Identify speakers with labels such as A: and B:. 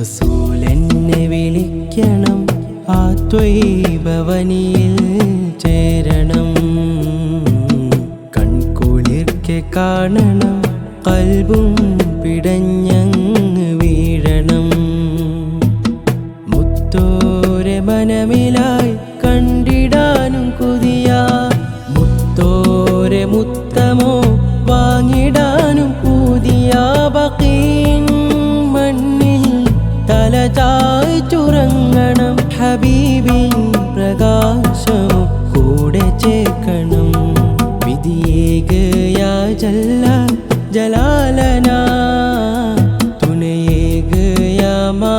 A: റസൂലെന്നെ വിളിക്കണം, ആ ത്വയ്ബവനിയിൽ ചേരണം. കൺകുളിർക്കെ കാണണം, കൽബും പിടഞ്ഞങ്ങ് വീഴണം. മുത്തോരെ മനമിലായി കണ്ടിടാനും കൊതിയ, മുത്തോരെ മുത്തമോ വാങ്ങിടാനും പൂതിയ. ബഖീൻ മണ്ണിൽ തല ചായ്ച്ചുറങ്ങണം, ഹബീബിൻ പ്രകാശം കൂടെ ചേക്കണം. വിധിയേകയാ ജല്ല ജലാലന, തുണയേകയാ മാ